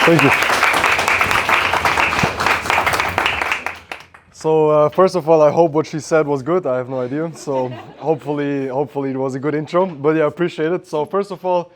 Thank you. So first of all, I hope what she said was good. I have no idea. So hopefully it was a good intro. But yeah, I appreciate it. So first of all,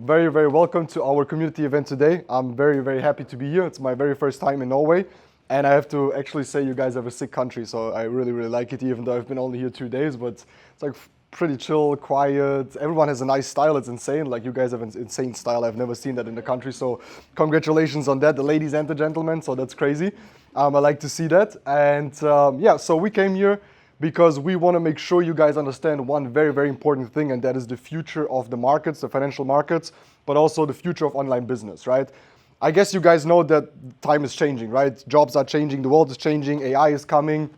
very, very welcome to our community event today. I'm very, very happy to be here. It's my very first time in Norway. And I have to actually say you guys have a sick country. So I really, really like it, even though I've been only here 2 days. But it's like pretty chill, quiet. Everyone has a nice style. It's insane. Like you guys have an insane style. I've never seen that in the country. So congratulations on that, the ladies and the gentlemen. So that's crazy. I like to see that. And yeah, so we came here because we want to make sure you guys understand one very, very important thing, and that is the future of the markets, the financial markets, but also the future of online business, right? I guess you guys know that time is changing, right? Jobs are changing, the world is changing, AI is coming.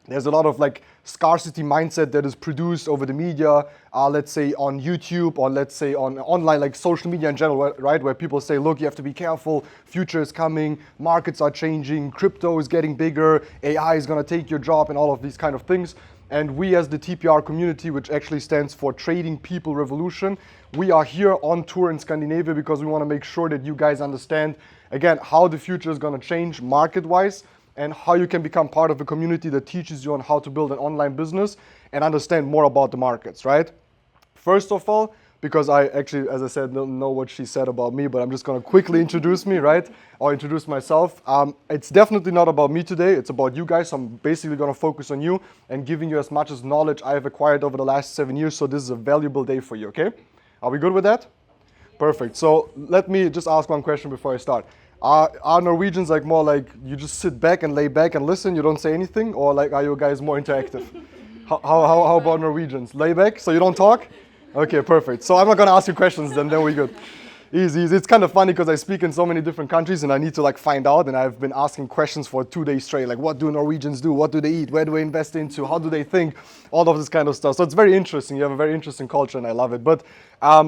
There's a lot of like scarcity mindset that is produced over the media, let's say on YouTube, or let's say on online, like social media in general, right? Where people say, look, you have to be careful, future is coming, markets are changing, crypto is getting bigger, AI is gonna take your job, and all of these kind of things. And we as the TPR community, which actually stands for Trading People Revolution, we are here on tour in Scandinavia because we wanna make sure that you guys understand, again, how the future is gonna change market-wise, and how you can become part of a community that teaches you on how to build an online business and understand more about the markets, right? First of all, because I actually, as I said, don't know what she said about me, but I'm just gonna quickly introduce me, right? Or introduce myself. It's definitely not about me today, it's about you guys. So I'm basically gonna focus on you and giving you as much as knowledge I have acquired over the last 7 years, so this is a valuable day for you, okay? Are we good with that? Perfect. So let me just ask one question before I start. Are Norwegians like more like you just sit back and lay back and listen, you don't say anything, or like are you guys more interactive? How about Norwegians? Lay back, so you don't talk? Okay, perfect. So I'm not gonna ask you questions then we're good. Easy. It's kind of funny because I speak in so many different countries and I need to like find out, and I've been asking questions for 2 days straight, like what do Norwegians do? What do they eat? Where do they invest into? How do they think? All of this kind of stuff. So it's very interesting. You have a very interesting culture and I love it. But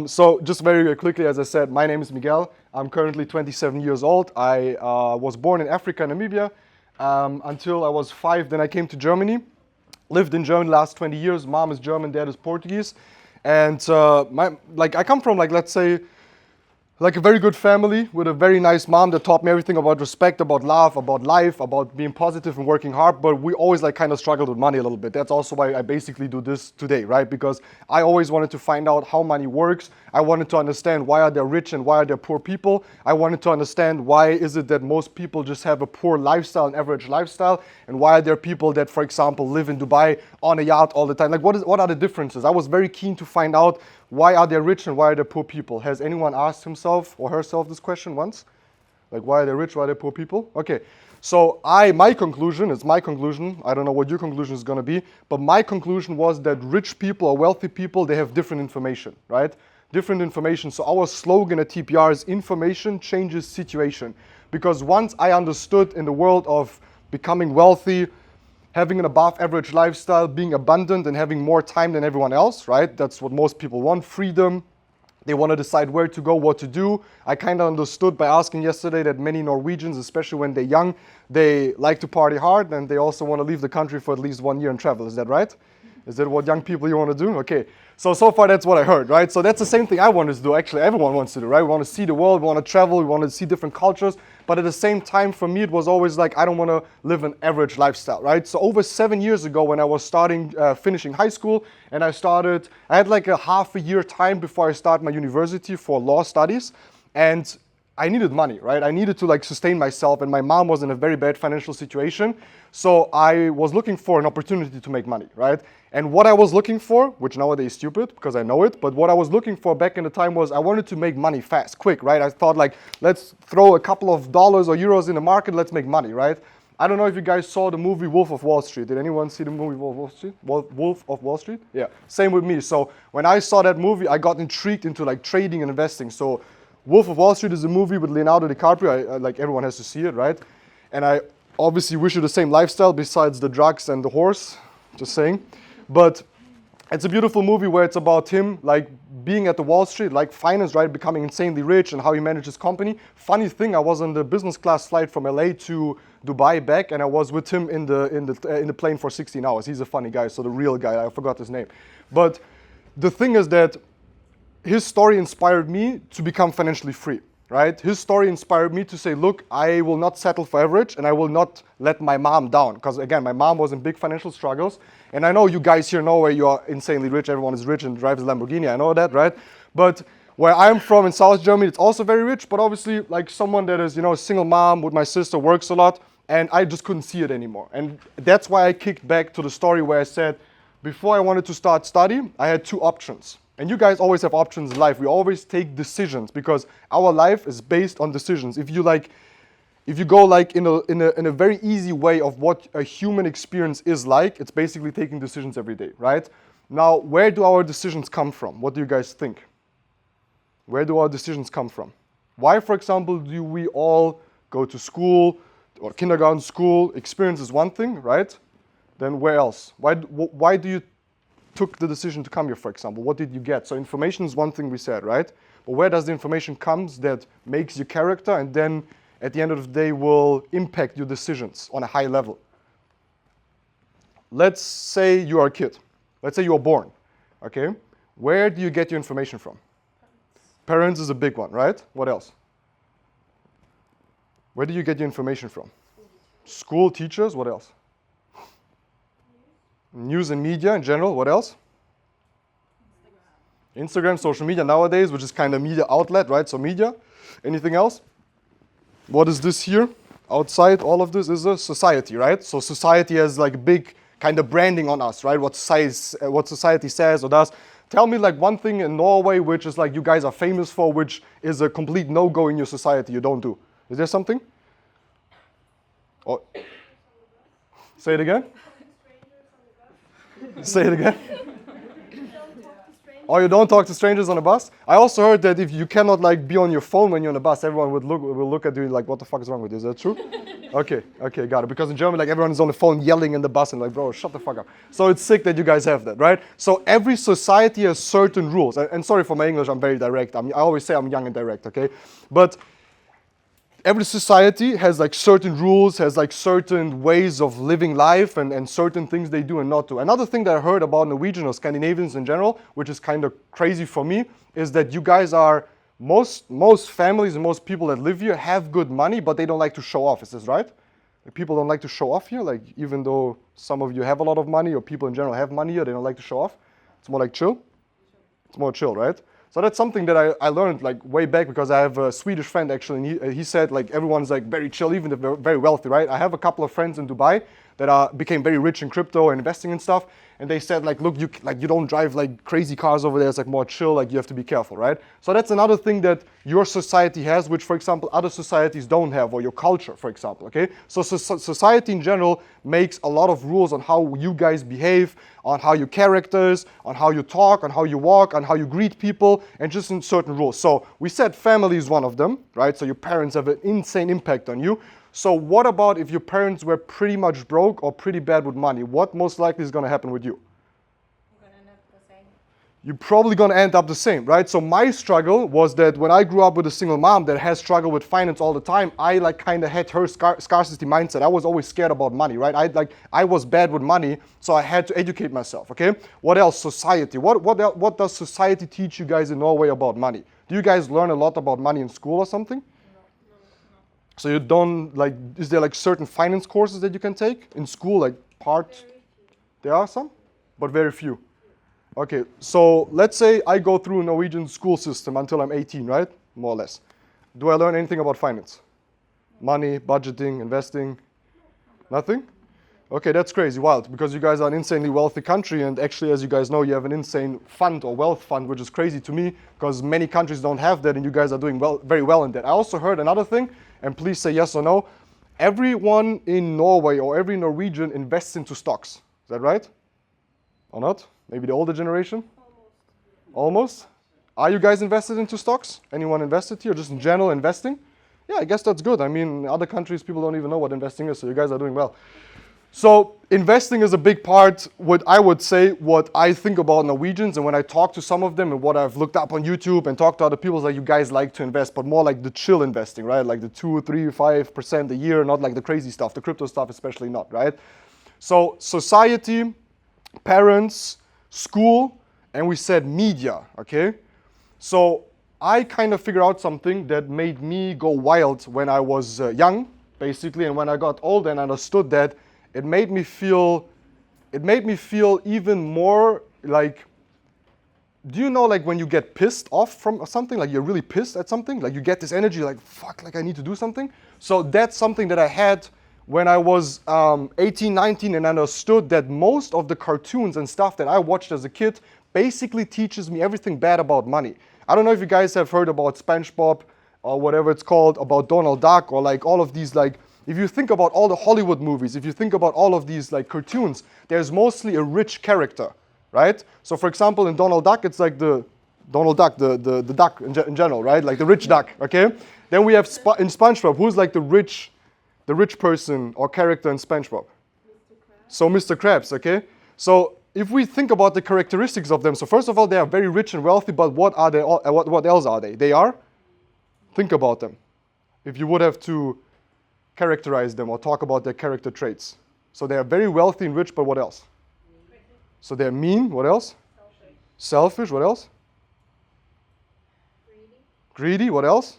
so just very quickly, as I said, my name is Miguel. I'm currently 27 years old. I was born in Africa, Namibia, until I was 5. Then I came to Germany, lived in Germany the last 20 years. Mom is German, dad is Portuguese. And I come from like, let's say, like a very good family with a very nice mom that taught me everything about respect, about love, about life, about being positive and working hard. But we always like kind of struggled with money a little bit. That's also why I basically do this today, right? Because I always wanted to find out how money works. I wanted to understand why are there rich and why are there poor people. I wanted to understand why is it that most people just have a poor lifestyle, an average lifestyle, and why are there people that, for example, live in Dubai on a yacht all the time? Like what are the differences? I was very keen to find out why are there rich and why are there poor people? Has anyone asked himself or herself this question once? Like why are they rich, why are they poor people? Okay, so my conclusion, it's my conclusion, I don't know what your conclusion is gonna be, but my conclusion was that rich people or wealthy people, they have different information, right? Different information. So our slogan at TPR is information changes situation. Because once I understood in the world of becoming wealthy, having an above average lifestyle, being abundant and having more time than everyone else, right? That's what most people want, freedom. They want to decide where to go, what to do. I kind of understood by asking yesterday that many Norwegians, especially when they're young, they like to party hard and they also want to leave the country for at least 1 year and travel. Is that right? Is that what young people you want to do? Okay. So far that's what I heard, right? So that's the same thing I wanted to do. Actually, everyone wants to do, right? We want to see the world, we want to travel, we want to see different cultures. But at the same time, for me, it was always like, I don't want to live an average lifestyle, right? So over 7 years ago, when I was finishing high school, and I had like a half a year time before I start my university for law studies. And I needed money, right? I needed to like sustain myself, and my mom was in a very bad financial situation. So I was looking for an opportunity to make money, right? And what I was looking for, which nowadays is stupid because I know it, but what I was looking for back in the time was I wanted to make money fast, quick, right? I thought like, let's throw a couple of dollars or euros in the market, let's make money, right? I don't know if you guys saw the movie Wolf of Wall Street. Did anyone see the movie Wolf of Wall Street? Wolf of Wall Street? Yeah, same with me. So when I saw that movie, I got intrigued into like trading and investing. So Wolf of Wall Street is a movie with Leonardo DiCaprio. Like everyone has to see it, right? And I obviously wish you the same lifestyle besides the drugs and the horse, just saying. But it's a beautiful movie where it's about him like being at the Wall Street, like finance, right? Becoming insanely rich and how he manages company. Funny thing, I was on the business class flight from LA to Dubai back, and I was with him in the plane for 16 hours. He's a funny guy, so the real guy, I forgot his name. But the thing is that his story inspired me to become financially free. right? His story inspired me to say, look, I will not settle for average and I will not let my mom down. Because again, my mom was in big financial struggles. And I know you guys here know where you are insanely rich. Everyone is rich and drives a Lamborghini. I know that, right? But where I'm from in South Germany, it's also very rich. But obviously, like someone that is, a single mom with my sister works a lot. And I just couldn't see it anymore. And that's why I kicked back to the story where I said, before I wanted to start study, I had two options. And you guys always have options in life. We always take decisions because our life is based on decisions. If you go like in a very easy way of what a human experience is like, it's basically taking decisions every day, right? Now, where do our decisions come from? What do you guys think? Where do our decisions come from? Why, for example, do we all go to school or kindergarten, school? Experience is one thing, right? Then where else? Why do you took the decision to come here, for example? What did you get? So information is one thing we said, right? But where does the information comes that makes your character and then at the end of the day will impact your decisions on a high level? Let's say you are a kid. Let's say you are born, okay? Where do you get your information from? Parents is a big one, right? What else? Where do you get your information from? School, teachers, what else? News and media in general, what else? Instagram, social media nowadays, which is kind of media outlet, right? So media. Anything else? What is this here? Outside all of this is a society, right? So society has like big kind of branding on us, right? What society says or does. Tell me like one thing in Norway which is like you guys are famous for, which is a complete no-go in your society you don't do. Is there something? Or, say it again? Say it again. Oh, you don't talk to strangers on a bus? I also heard that if you cannot like be on your phone when you're on a bus, everyone will look at you like, what the fuck is wrong with you? Is that true? Okay, got it. Because in Germany, like everyone is on the phone yelling in the bus and like, bro, shut the fuck up. So it's sick that you guys have that, right? So every society has certain rules. And sorry for my English, I'm very direct. I always say I'm young and direct, okay? But every society has like certain rules, has like certain ways of living life and certain things they do and not do. Another thing that I heard about Norwegian or Scandinavians in general, which is kind of crazy for me, is that you guys are, most families and most people that live here have good money, but they don't like to show off. Is this right? Like, people don't like to show off here, like even though some of you have a lot of money or people in general have money here, they don't like to show off. It's more like chill. It's more chill, right? So that's something that I learned like way back because I have a Swedish friend actually, and he said like everyone's like very chill, even if they're very wealthy, right? I have a couple of friends in Dubai that became very rich in crypto and investing and stuff, and they said like, look, you don't drive like crazy cars over there. It's like more chill. Like you have to be careful, right? So that's another thing that your society has, which for example other societies don't have, or your culture, for example. Okay, so society in general makes a lot of rules on how you guys behave, on how your characters, on how you talk, on how you walk, on how you greet people, and just in certain rules. So we said family is one of them, right? So your parents have an insane impact on you. So what about if your parents were pretty much broke or pretty bad with money? What most likely is going to happen with you? You're going to end up the same. You're probably going to end up the same, right? So my struggle was that when I grew up with a single mom that has struggled with finance all the time, I like kind of had her scarcity mindset. I was always scared about money, right? I was bad with money, so I had to educate myself, okay? What else? Society. What does society teach you guys in Norway about money? Do you guys learn a lot about money in school or something? So you don't like, is there like certain finance courses that you can take in school, like part? There are some, but very few. Okay, so let's say I go through a Norwegian school system until I'm 18, right? More or less. Do I learn anything about finance? Money, budgeting, investing? Nothing? Okay, that's crazy, wild, because you guys are an insanely wealthy country, and actually, as you guys know, you have an insane fund or wealth fund, which is crazy to me, because many countries don't have that, and you guys are doing very well in that. I also heard another thing, and please say yes or no. Everyone in Norway or every Norwegian invests into stocks. Is that right? Or not? Maybe the older generation? Almost? Are you guys invested into stocks? Anyone invested here, just in general investing? Yeah, I guess that's good. I mean, in other countries, people don't even know what investing is, so you guys are doing well. So investing is a big part, what I would say, what I think about Norwegians, and when I talk to some of them and what I've looked up on YouTube and talked to other people, like you guys like to invest, but more like the chill investing, right? Like the 2, 3, 5% a year, not like the crazy stuff, the crypto stuff especially not, right? So society, parents, school, and we said media, okay? So I kind of figured out something that made me go wild when I was young, basically, and when I got old and understood that, it made me feel even more like, do you know like when you get pissed off from something, like you're really pissed at something, like you get this energy like, fuck, like I need to do something? So that's something that I had when I was 18, 19 and understood that most of the cartoons and stuff that I watched as a kid basically teaches me everything bad about money. I don't know if you guys have heard about SpongeBob or whatever it's called, about Donald Duck, or like all of these, like, if you think about all the Hollywood movies, if you think about all of these like cartoons, there's mostly a rich character, right? So for example, in Donald Duck, it's like the Donald Duck, the duck in general, right? Like the rich duck, okay? Then we have in SpongeBob, who's like the rich person or character in SpongeBob? So Mr. Krabs, okay? So if we think about the characteristics of them, so first of all, they are very rich and wealthy, but what are they? What else are they? They are, think about them. If you would have to characterize them or talk about their character traits. So they are very wealthy and rich, but what else? So they're mean, what else? Selfish, what else? Greedy, what else?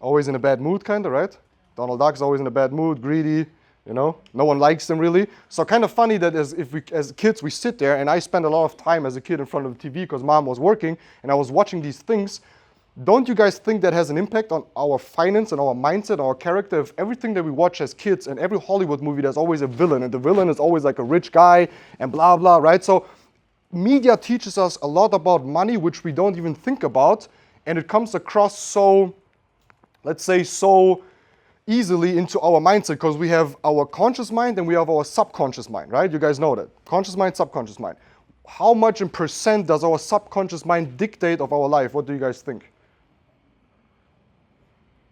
Always in a bad mood, kind of, right? Donald Duck's always in a bad mood, greedy, you know? No one likes them really. So kind of funny that as kids, we sit there, and I spent a lot of time as a kid in front of the TV because mom was working, and I was watching these things. Don't you guys think that has an impact on our finance and our mindset, our character? If everything that we watch as kids, and every Hollywood movie, there's always a villain, and the villain is always like a rich guy, and blah, blah, right? So media teaches us a lot about money, which we don't even think about, and it comes across so, let's say, so easily into our mindset, because we have our conscious mind and we have our subconscious mind, right? You guys know that. Conscious mind, subconscious mind. How much in percent does our subconscious mind dictate of our life? What do you guys think?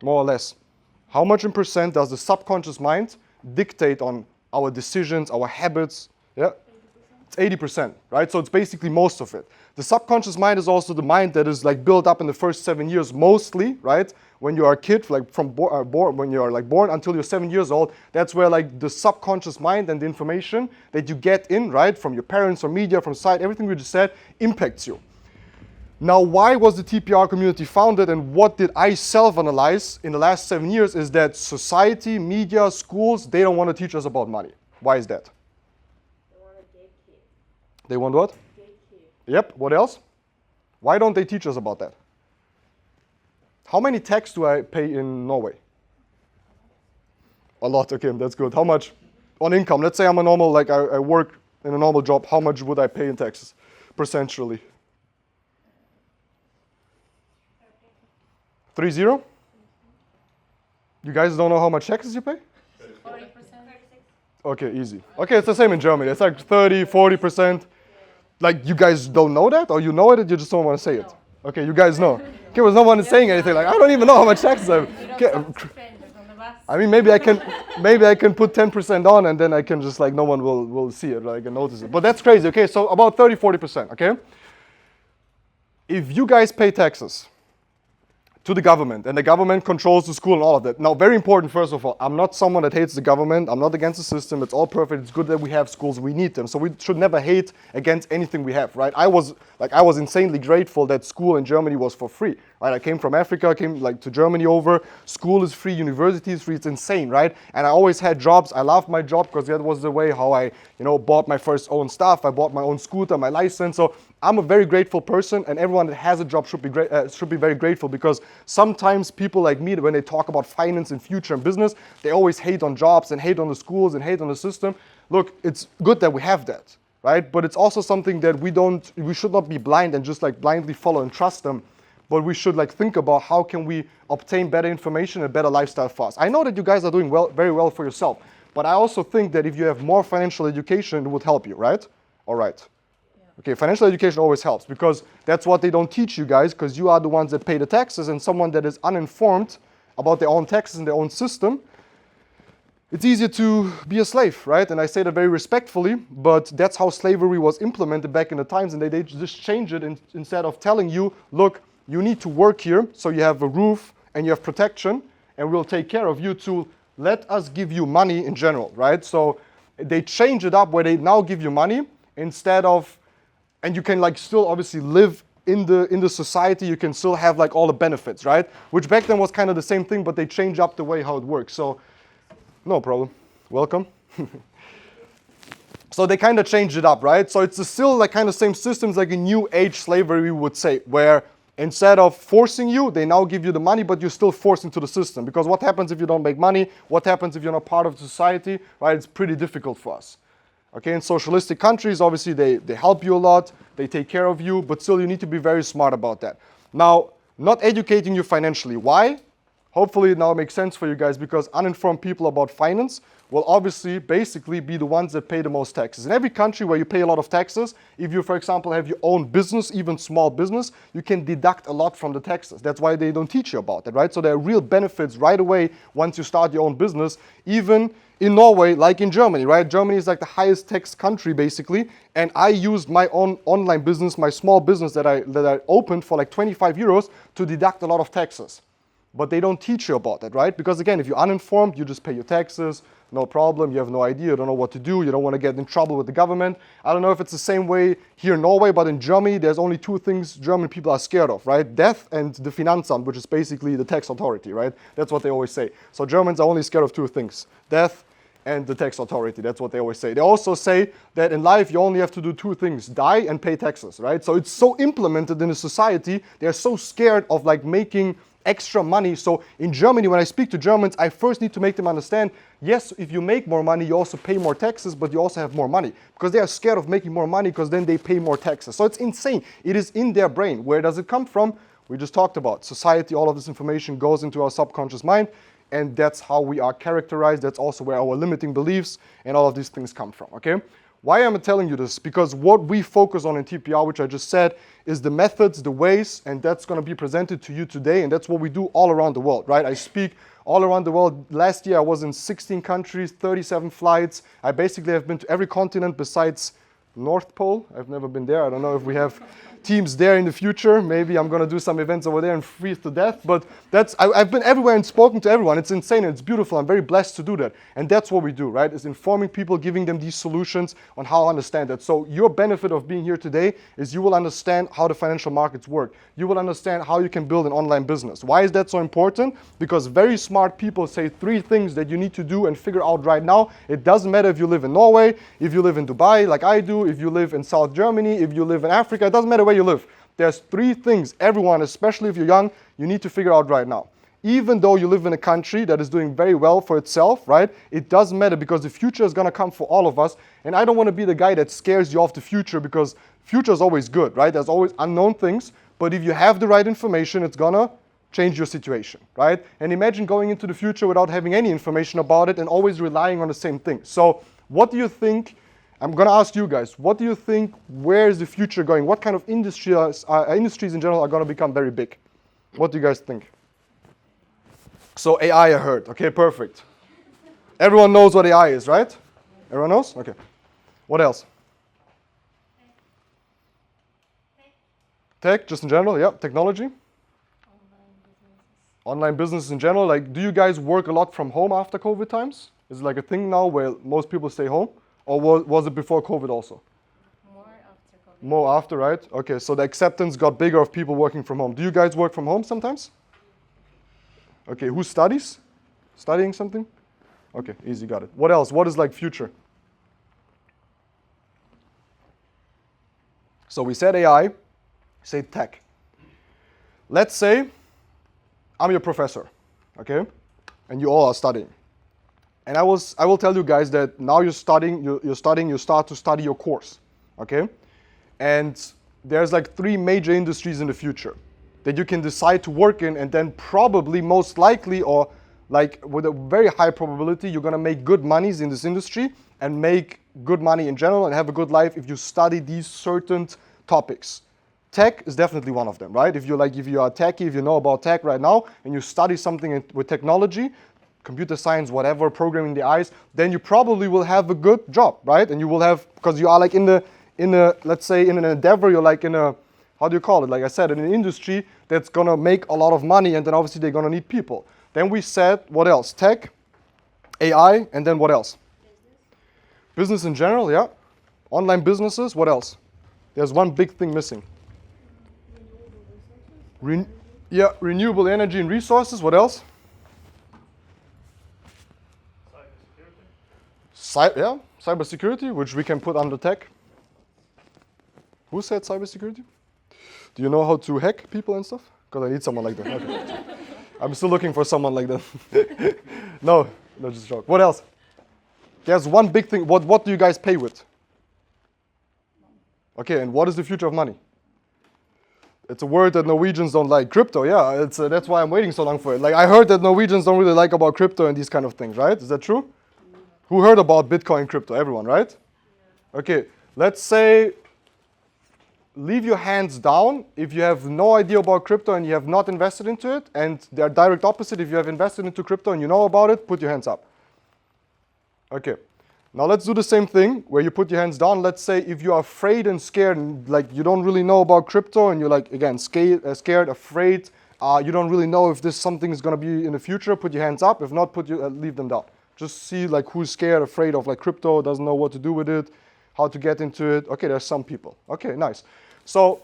More or less. How much in percent does the subconscious mind dictate on our decisions, our habits? Yeah? It's 80%, right? So it's basically most of it. The subconscious mind is also the mind that is like built up in the first 7 years mostly, right? When you are a kid, like from when you are like born until you're 7 years old, that's where like the subconscious mind and the information that you get in, right, from your parents, from media, from society, everything we just said impacts you. Now, why was the TPR community founded, and what did I self-analyze in the last 7 years is that society, media, schools, they don't want to teach us about money. Why is that? They want to gatekeep. They want what? Gatekeep. Yep, what else? Why don't they teach us about that? How many tax do I pay in Norway? A lot, okay, that's good. How much on income? Let's say I'm a normal, like I work in a normal job, how much would I pay in taxes, percentually? 30? You guys don't know how much taxes you pay? 40%. Okay, easy. Okay, it's the same in Germany. It's like 30, 40%. Like, you guys don't know that? Or you know it and you just don't want to say it? Okay, you guys know. Okay, well, no one is saying anything. Like, I don't even know how much taxes I pay. Okay. I mean, maybe I can put 10% on, and then I can just like, no one will see it, like, and notice it. But that's crazy. Okay, so about 30, 40%, okay? If you guys pay taxes to the government, and the government controls the school and all of that. Now, very important, first of all, I'm not someone that hates the government. I'm not against the system. It's all perfect. It's good that we have schools. We need them. So we should never hate against anything we have, right? I was insanely grateful that school in Germany was for free, right? I came from Africa, came like to Germany over. School is free, university is free. It's insane, right? And I always had jobs. I loved my job because that was the way how I, bought my first own stuff. I bought my own scooter, my license. So I'm a very grateful person, and everyone that has a job should be very grateful, because sometimes people like me, when they talk about finance and future and business, they always hate on jobs and hate on the schools and hate on the system. Look, it's good that we have that, right? But it's also something that we should not be blind and just like blindly follow and trust them, but we should like think about how can we obtain better information and better lifestyle for us. I know that you guys are doing very well for yourself, but I also think that if you have more financial education, it would help you, right? All right. Okay, financial education always helps, because that's what they don't teach you guys, because you are the ones that pay the taxes, and someone that is uninformed about their own taxes and their own system, it's easier to be a slave, right? And I say that very respectfully, but that's how slavery was implemented back in the times, and they just change it instead of telling you, look, you need to work here, so you have a roof and you have protection, and we'll take care of you, to let us give you money in general, right? So they change it up where they now give you money instead of, and you can like still obviously live in the society you can still have like all the benefits, right? Which back then was kind of the same thing, but they changed up the way how it works. So no problem. Welcome. So they kind of changed it up, right? So it's still like kind of same systems like a new age slavery, we would say, where instead of forcing you, they now give you the money, but you're still forced into the system. Because what happens if you don't make money? What happens if you're not part of society, right? It's pretty difficult for us. Okay, in socialistic countries, obviously they help you a lot, they take care of you, but still you need to be very smart about that. Now, not educating you financially. Why? Hopefully it now makes sense for you guys, because uninformed people about finance will obviously basically be the ones that pay the most taxes. In every country where you pay a lot of taxes, if you, for example, have your own business, even small business, you can deduct a lot from the taxes. That's why they don't teach you about it, right? So there are real benefits right away once you start your own business, even in Norway, like in Germany, right? Germany is like the highest tax country, basically. And I used my own online business, my small business that I opened for like 25 euros to deduct a lot of taxes. But they don't teach you about that, right? Because again, if you're uninformed, you just pay your taxes, no problem, you have no idea, you don't know what to do, you don't want to get in trouble with the government. I don't know if it's the same way here in Norway, but in Germany, there's only two things German people are scared of, right? Death and the Finanzamt, which is basically the tax authority, right? That's what they always say. So Germans are only scared of two things, death and the tax authority. That's what they always say. They also say that in life, you only have to do two things, die and pay taxes, right? So it's so implemented in the society, they're so scared of like making extra money. So in Germany, when I speak to Germans, I first need to make them understand, yes, if you make more money, you also pay more taxes, but you also have more money. Because they are scared of making more money because then they pay more taxes. So it's insane. It is in their brain. Where does it come from? We just talked about society. All of this information goes into our subconscious mind, and that's how we are characterized. That's also where our limiting beliefs and all of these things come from, okay? Why am I telling you this? Because what we focus on in TPR, which I just said, is the methods, the ways, and that's going to be presented to you today, and that's what we do all around the world, right? I speak all around the world. Last year I was in 16 countries, 37 flights. I basically have been to every continent besides North Pole. I've never been there. I don't know if we have teams there in the future. Maybe I'm going to do some events over there and freeze to death. But I've been everywhere and spoken to everyone. It's insane and it's beautiful. I'm very blessed to do that. And that's what we do, right? Is informing people, giving them these solutions on how to understand that. So your benefit of being here today is you will understand how the financial markets work. You will understand how you can build an online business. Why is that so important? Because very smart people say three things that you need to do and figure out right now. It doesn't matter if you live in Norway, if you live in Dubai like I do, if you live in South Germany, if you live in Africa, it doesn't matter where you live. There's three things everyone, especially if you're young, you need to figure out right now. Even though you live in a country that is doing very well for itself, right? It doesn't matter because the future is going to come for all of us. And I don't want to be the guy that scares you off the future because future is always good, right? There's always unknown things. But if you have the right information, it's going to change your situation, right? And imagine going into the future without having any information about it and always relying on the same thing. So what do you think? I'm going to ask you guys, what do you think, where is the future going? What kind of industries in general are going to become very big? What do you guys think? So AI I heard. Okay, perfect. Everyone knows what AI is, right? Everyone knows? Okay. What else? Tech, just in general, yeah. Technology? Online businesses in general. Like, do you guys work a lot from home after COVID times? Is it like a thing now where most people stay home? Or was it before COVID also? More after COVID. More after, right? Okay, so the acceptance got bigger of people working from home. Do you guys work from home sometimes? Okay, who studies? Studying something? Okay, easy, got it. What else? What is like future? So we said AI, say tech. Let's say I'm your professor, okay? And you all are studying. And I will tell you guys that now you start to study your course, okay? And there's like three major industries in the future that you can decide to work in, and then probably most likely, or like with a very high probability, you're gonna make good monies in this industry and make good money in general and have a good life if you study these certain topics. Tech is definitely one of them, right? If you are techie, if you know about tech right now, and you study something with technology, computer science, whatever, programming the eyes, then you probably will have a good job, right? And you will have, because you are like let's say in an endeavor, you're like in a, how do you call it? Like I said, in an industry that's gonna make a lot of money, and then obviously they're gonna need people. Then we said, what else? Tech, AI, and then what else? Business in general, yeah. Online businesses, what else? There's one big thing missing. Ren- yeah, renewable energy and resources. What else? Cybersecurity, which we can put under tech. Who said cybersecurity? Do you know how to hack people and stuff? Because I need someone like that. Okay. I'm still looking for someone like that. No, just a joke. What else? There's one big thing. What do you guys pay with? Okay, and what is the future of money? It's a word that Norwegians don't like. Crypto, yeah. That's why I'm waiting so long for it. Like I heard that Norwegians don't really like about crypto and these kind of things, right? Is that true? Who heard about Bitcoin crypto? Everyone, right? Okay, let's say leave your hands down if you have no idea about crypto and you have not invested into it, and they are direct opposite. If you have invested into crypto and you know about it, put your hands up. Okay, now let's do the same thing where you put your hands down. Let's say if you are afraid and scared, and like you don't really know about crypto and you're like, again, scared, afraid, you don't really know if this something is going to be in the future, put your hands up. If not, leave them down. Just see like who's scared, afraid of like crypto, doesn't know what to do with it, how to get into it. Okay, there's some people. Okay, nice. So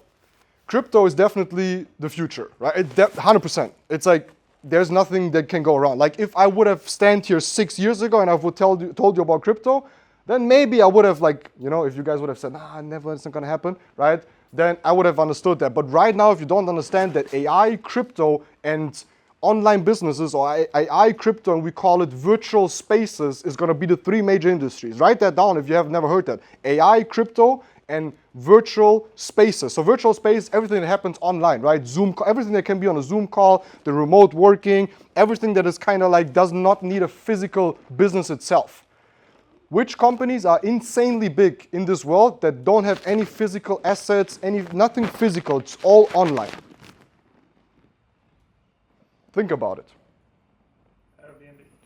crypto is definitely the future, right? 100%. It's like there's nothing that can go wrong. Like if I would have stand here 6 years ago and I would told you about crypto, then maybe I would have like, if you guys would have said, nah, never, it's not gonna happen, right? Then I would have understood that. But right now, if you don't understand that AI, crypto, and online businesses, or AI, crypto, and we call it virtual spaces, is gonna be the 3 major industries. Write that down if you have never heard that. AI, crypto, and virtual spaces. So virtual space, everything that happens online, right? Zoom, everything that can be on a Zoom call, the remote working, everything that is kind of like does not need a physical business itself. Which companies are insanely big in this world that don't have any physical assets, nothing physical, it's all online? Think about it.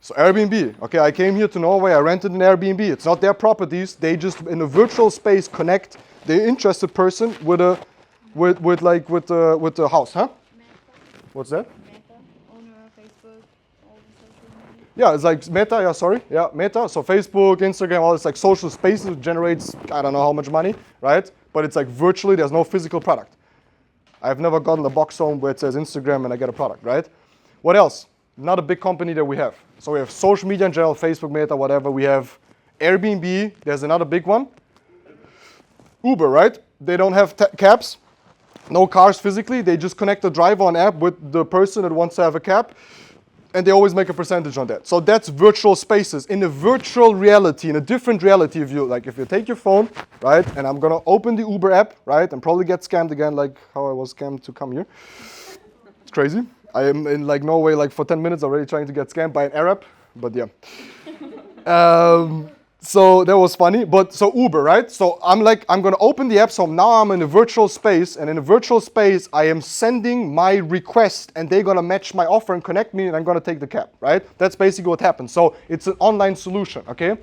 So Airbnb, okay, I came here to Norway, I rented an Airbnb. It's not their properties. They just in a virtual space connect the interested person with the house, huh? Meta. What's that? Meta, owner of Facebook, all the social media. Yeah, it's like Meta, Meta. So Facebook, Instagram, all this like social spaces generates, I don't know how much money, right? But it's like virtually, there's no physical product. I've never gotten a box home where it says Instagram and I get a product, right? What else? Another big company that we have. So we have social media in general, Facebook, Meta, whatever. We have Airbnb. There's another big one. Uber, right? They don't have cabs, no cars physically. They just connect the driver on app with the person that wants to have a cab, and they always make a percentage on that. So that's virtual spaces. In a virtual reality, in a different reality, if you take your phone, right, and I'm gonna open the Uber app, right, and probably get scammed again, like how I was scammed to come here. It's crazy. I am in like Norway like for 10 minutes already trying to get scammed by an Arab, but yeah. So that was funny, but so Uber, right? So I'm gonna open the app, so now I'm in a virtual space, and in a virtual space, I am sending my request, and they're gonna match my offer and connect me, and I'm gonna take the cab, right? That's basically what happens. So it's an online solution, okay?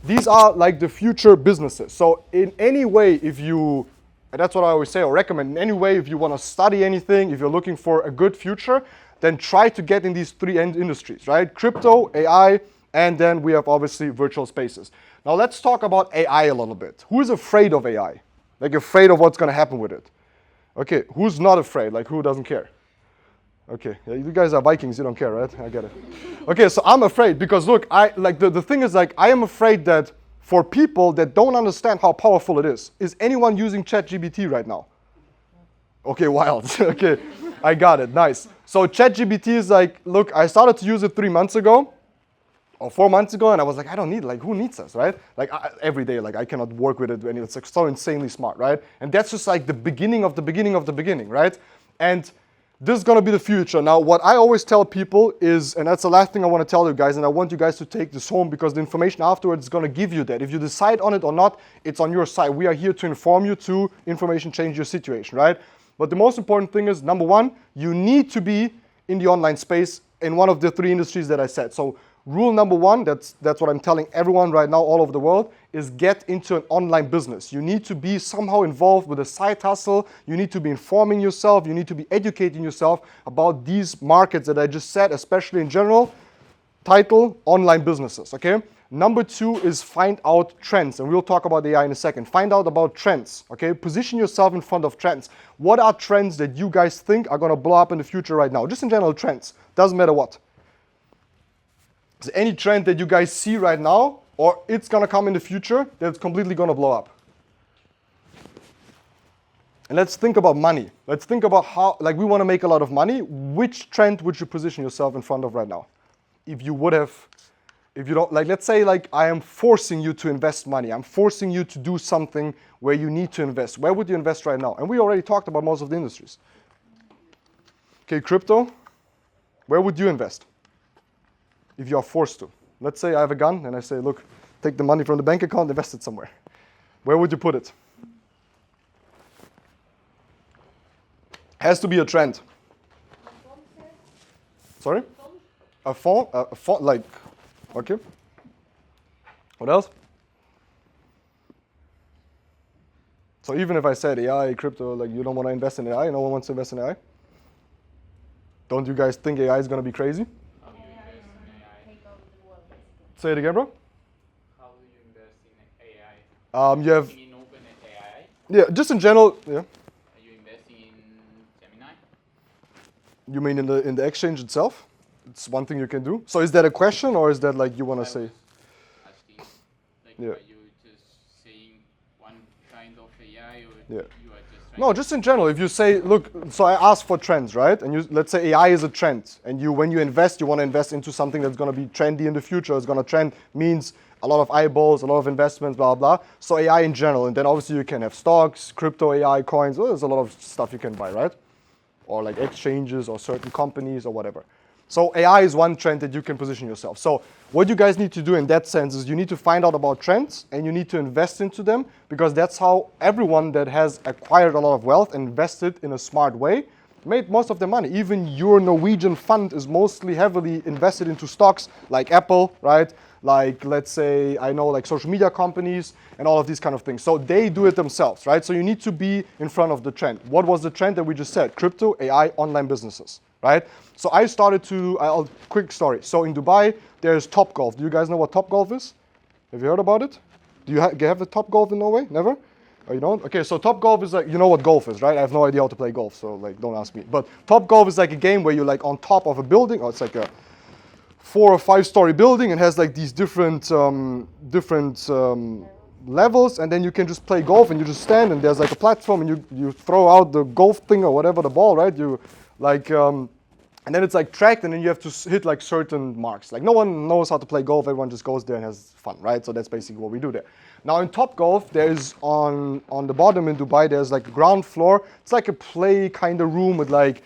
These are like the future businesses. So in any way, and that's what I always say or recommend, in any way, if you wanna study anything, if you're looking for a good future, then try to get in these 3 industries, right? Crypto, AI, and then we have obviously virtual spaces. Now let's talk about AI a little bit. Who is afraid of AI? Like afraid of what's gonna happen with it? Okay, who's not afraid? Like who doesn't care? Okay, yeah, you guys are Vikings, you don't care, right? I get it. Okay, so I'm afraid because look, the thing is like I am afraid that for people that don't understand how powerful it is anyone using ChatGPT right now? Okay, wild. Okay, I got it, nice. So ChatGPT is like, look, I started to use it 3 months ago, or 4 months ago, and I was like, I don't need it. Like, who needs this, right? Like, every day, like, I cannot work with it, and it's like so insanely smart, right? And that's just like the beginning of the beginning of the beginning, right? And this is gonna be the future. Now, what I always tell people is, and that's the last thing I wanna tell you guys, and I want you guys to take this home because the information afterwards is gonna give you that. If you decide on it or not, it's on your side. We are here to inform you to information change your situation, right? But the most important thing is, number one, you need to be in the online space in one of the 3 industries that I said. So rule number 1, that's what I'm telling everyone right now all over the world, is get into an online business. You need to be somehow involved with a side hustle. You need to be informing yourself. You need to be educating yourself about these markets that I just said, especially in general. Title, online businesses, okay? Number 2 is find out trends, and we'll talk about AI in a second. Find out about trends, okay? Position yourself in front of trends. What are trends that you guys think are gonna blow up in the future right now? Just in general trends, doesn't matter what. Is there any trend that you guys see right now, or it's gonna come in the future that's completely gonna blow up? And let's think about money. Let's think about how, like we wanna make a lot of money. Which trend would you position yourself in front of right now? If you would have, if you don't, like let's say like I am forcing you to invest money. I'm forcing you to do something where you need to invest. Where would you invest right now? And we already talked about most of the industries. Okay, crypto, where would you invest? If you are forced to. Let's say I have a gun and I say, look, take the money from the bank account, invest it somewhere. Where would you put it? Has to be a trend. Sorry? A font, like, okay. What else? So even if I said AI, crypto, like you don't want to invest in AI, no one wants to invest in AI? Don't you guys think AI is going to be crazy? How do you invest in AI? Say it again, bro. How do you invest in AI? You have, Investing in OpenAI? yeah, just in general, yeah. Are you investing in Gemini? You mean in the exchange itself? It's one thing you can do. So is that a question or is that like you want to say? Asking, like, Yeah. are you just saying one kind of AI, or Yeah. you are just trying No, just in general. If you say, look, so I asked for trends, right? And you let's say AI is a trend, and you when you invest, you want to invest into something that's going to be trendy in the future. It's going to trend means a lot of eyeballs, a lot of investments, blah blah. So AI in general, and then obviously you can have stocks, crypto, AI coins. Well, there's a lot of stuff you can buy, right? Or like exchanges or certain companies or whatever. So AI is one trend that you can position yourself. So what you guys need to do in that sense is you need to find out about trends and you need to invest into them, because that's how everyone that has acquired a lot of wealth and invested in a smart way made most of their money. Even your Norwegian fund is mostly heavily invested into stocks like Apple, right? Like, let's say, I know like social media companies and all of these kind of things. So they do it themselves, right? So you need to be in front of the trend. What was the trend that we just said? Crypto, AI, online businesses, right? So I started to, quick story. So in Dubai, there's Topgolf. Do you guys know what Topgolf is? Have you heard about it? Do you have the Topgolf in Norway? Never? Oh, you don't? Okay, so Topgolf is like, you know what golf is, right? I have no idea how to play golf, so like, don't ask me. But Topgolf is like a game where you're like on top of a building, or it's like a 4 or 5 story building and has like these different levels, and then you can just play golf and you just stand and there's like a platform and you throw out the golf thing or whatever, the ball, right? You like, and then it's like tracked and then you have to hit like certain marks. Like no one knows how to play golf, everyone just goes there and has fun, right? So that's basically what we do there. Now in Topgolf, there's on the bottom in Dubai, there's like a ground floor. It's like a play kind of room with like,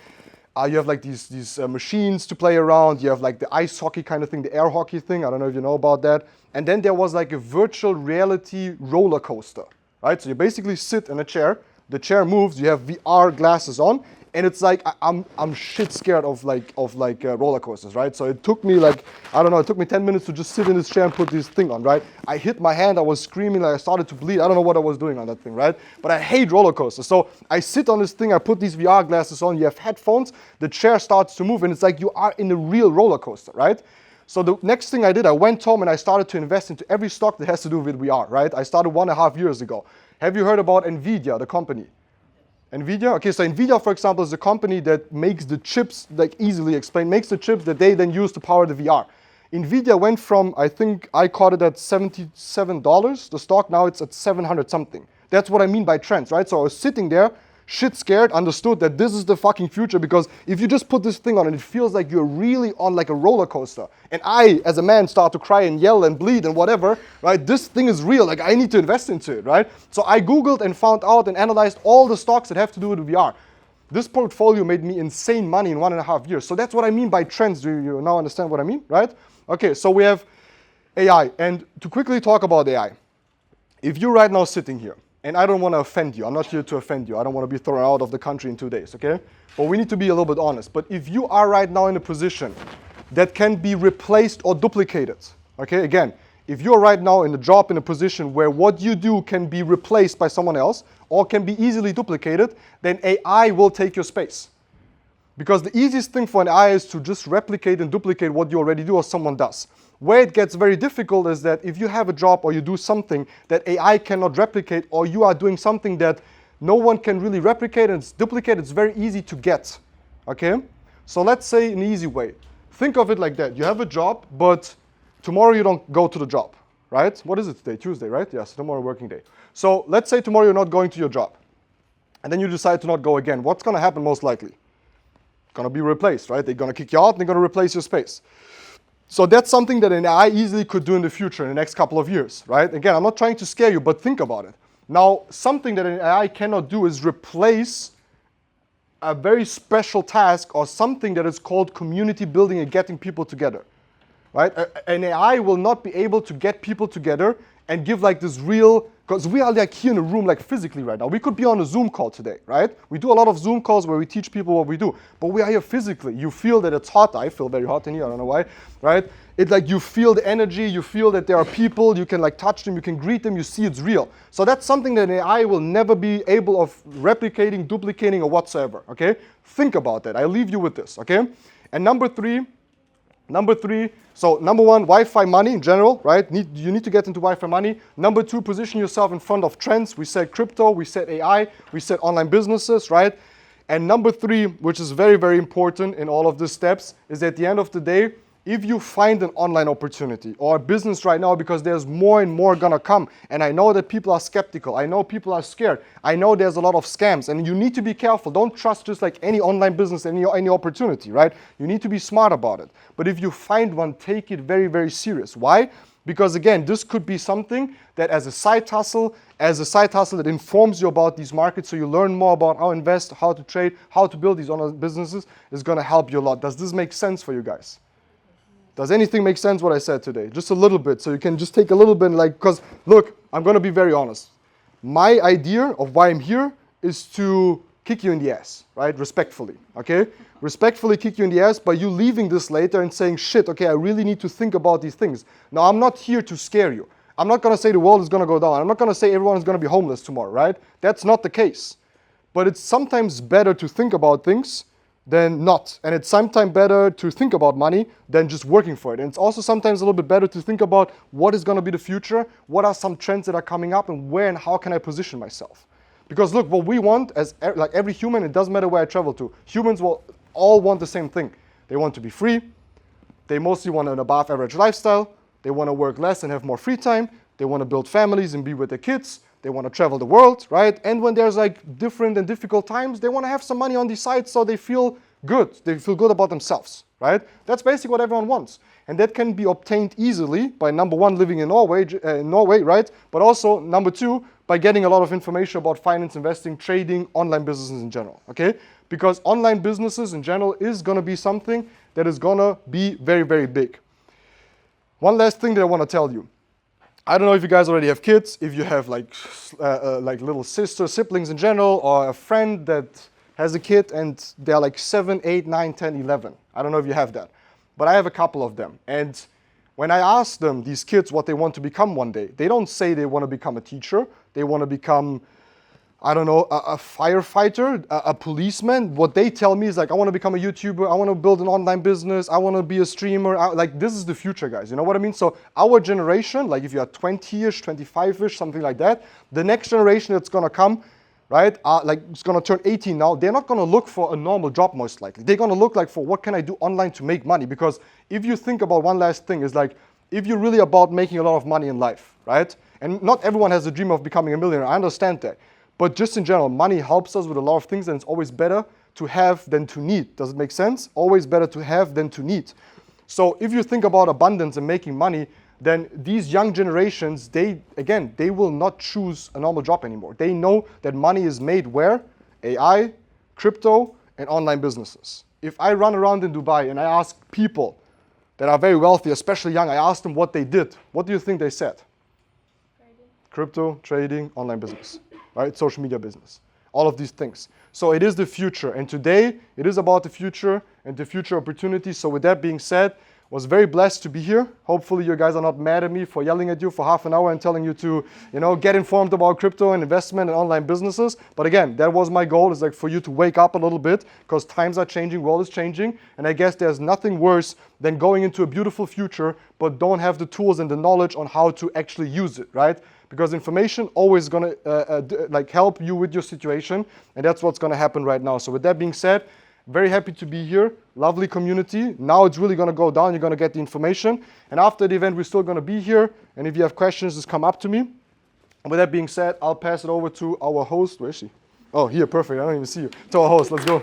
you have like these machines to play around. You have like the ice hockey kind of thing, the air hockey thing. I don't know if you know about that. And then there was like a virtual reality roller coaster, right? So you basically sit in a chair. The chair moves. You have VR glasses on, and it's like I'm shit scared of roller coasters, right? So it took me like, I don't know, it took me 10 minutes to just sit in this chair and put this thing on, right? I hit my hand. I was screaming. Like I started to bleed. I don't know what I was doing on that thing, right? But I hate roller coasters. So I sit on this thing. I put these VR glasses on. You have headphones. The chair starts to move, and it's like you are in a real roller coaster, right? So the next thing I did, I went home and I started to invest into every stock that has to do with VR, right? I started 1.5 years ago. Have you heard about NVIDIA, the company? NVIDIA? Okay, so NVIDIA, for example, is a company that makes the chips, like easily explained, makes the chips that they then use to power the VR. NVIDIA went from, I think I caught it at $77, the stock, now it's at 700 something. That's what I mean by trends, right? So I was sitting there, shit scared, understood that this is the fucking future, because if you just put this thing on and it feels like you're really on like a roller coaster, and I, as a man, start to cry and yell and bleed and whatever, right? This thing is real, like I need to invest into it, right? So I Googled and found out and analyzed all the stocks that have to do with VR. This portfolio made me insane money in 1.5 years. So that's what I mean by trends. Do you now understand what I mean, right? Okay, so we have AI, and to quickly talk about AI, if you're right now sitting here, and I don't want to offend you. I'm not here to offend you. I don't want to be thrown out of the country in 2 days, okay? But we need to be a little bit honest. But if you are right now in a position that can be replaced or duplicated, okay? Again, if you're right now in a job, in a position where what you do can be replaced by someone else or can be easily duplicated, then AI will take your space. Because the easiest thing for an AI is to just replicate and duplicate what you already do or someone does. Where it gets very difficult is that if you have a job or you do something that AI cannot replicate, or you are doing something that no one can really replicate and duplicate, it's very easy to get, okay? So let's say an easy way. Think of it like that. You have a job, but tomorrow you don't go to the job, right? What is it today? Tuesday, right? Yes, tomorrow working day. So let's say tomorrow you're not going to your job, and then you decide to not go again. What's gonna happen most likely? Gonna be replaced, right? They're gonna kick you out and they're gonna replace your space. So that's something that an AI easily could do in the future, in the next couple of years, right? Again, I'm not trying to scare you, but think about it. Now, something that an AI cannot do is replace a very special task or something that is called community building and getting people together, right? An AI will not be able to get people together and give like this real, because we are like here in a room like physically right now. We could be on a Zoom call today, right? We do a lot of Zoom calls where we teach people what we do, but we are here physically. You feel that it's hot. I feel very hot in here, I don't know why, right? It's like you feel the energy, you feel that there are people, you can like touch them, you can greet them, you see it's real. So that's something that an AI will never be able of replicating, duplicating, or whatsoever, okay? Think about that. I leave you with this, okay? And number three, so number one, Wi-Fi money in general, right? You need to get into Wi-Fi money. Number two, position yourself in front of trends. We said crypto, we said AI, we said online businesses, right? And number three, which is very, very important in all of these steps, is at the end of the day, if you find an online opportunity or a business right now, because there's more and more gonna come, and I know that people are skeptical, I know people are scared, I know there's a lot of scams, and you need to be careful. Don't trust just like any online business, any opportunity, right? You need to be smart about it. But if you find one, take it very, very serious. Why? Because again, this could be something that as a side hustle that informs you about these markets, so you learn more about how to invest, how to trade, how to build these online businesses, is gonna help you a lot. Does this make sense for you guys? Does anything make sense what I said today? Just a little bit, so you can just take a little bit, like, because look, I'm gonna be very honest. My idea of why I'm here is to kick you in the ass, right? Respectfully, okay? Respectfully kick you in the ass by you leaving this later and saying, shit, okay, I really need to think about these things. Now, I'm not here to scare you. I'm not gonna say the world is gonna go down. I'm not gonna say everyone is gonna be homeless tomorrow, right? That's not the case. But it's sometimes better to think about things than not. And it's sometimes better to think about money than just working for it. And it's also sometimes a little bit better to think about what is going to be the future, what are some trends that are coming up, and where and how can I position myself. Because look, what we want as like every human, it doesn't matter where I travel to, humans will all want the same thing. They want to be free. They mostly want an above average lifestyle. They want to work less and have more free time. They want to build families and be with their kids. They want to travel the world, right? And when there's like different and difficult times, they want to have some money on the side so they feel good. They feel good about themselves, right? That's basically what everyone wants. And that can be obtained easily by number one, living in Norway, right? But also number two, by getting a lot of information about finance, investing, trading, online businesses in general, okay? Because online businesses in general is going to be something that is going to be very, very big. One last thing that I want to tell you. I don't know if you guys already have kids, if you have like little sisters, siblings in general, or a friend that has a kid and they're like 7, 8, 9, 10, 11. I don't know if you have that, but I have a couple of them. And when I ask them, these kids, what they want to become one day, they don't say they want to become a teacher. They want to become, I don't know, a firefighter, a policeman. What they tell me is like, I want to become a YouTuber. I want to build an online business. I want to be a streamer. Like, this is the future, guys. You know what I mean? So our generation, like if you are 20-ish, 25-ish, something like that, the next generation that's going to come, right, like it's going to turn 18 now, they're not going to look for a normal job most likely. They're going to look like for what can I do online to make money? Because if you think about one last thing, is like, if you're really about making a lot of money in life, right? And not everyone has a dream of becoming a millionaire. I understand that. But just in general, money helps us with a lot of things, and it's always better to have than to need. Does it make sense? Always better to have than to need. So if you think about abundance and making money, then these young generations, they will not choose a normal job anymore. They know that money is made where? AI, crypto, and online businesses. If I run around in Dubai and I ask people that are very wealthy, especially young, I ask them what they did. What do you think they said? Trading. Crypto, trading, online business, right? Social media business, all of these things. So it is the future. And today, it is about the future and the future opportunities. So with that being said, Was very blessed to be here. Hopefully you guys are not mad at me for yelling at you for half an hour and telling you to, get informed about crypto and investment and online businesses. But again, that was my goal, is like for you to wake up a little bit, because times are changing, world is changing. And I guess there's nothing worse than going into a beautiful future, but don't have the tools and the knowledge on how to actually use it, right? Because information always gonna help you with your situation. And that's what's gonna happen right now. So with that being said, very happy to be here. Lovely community. Now it's really going to go down. You're going to get the information. And after the event, we're still going to be here. And if you have questions, just come up to me. And with that being said, I'll pass it over to our host. Where is she? Oh, here. Perfect. I don't even see you. To our host. Let's go.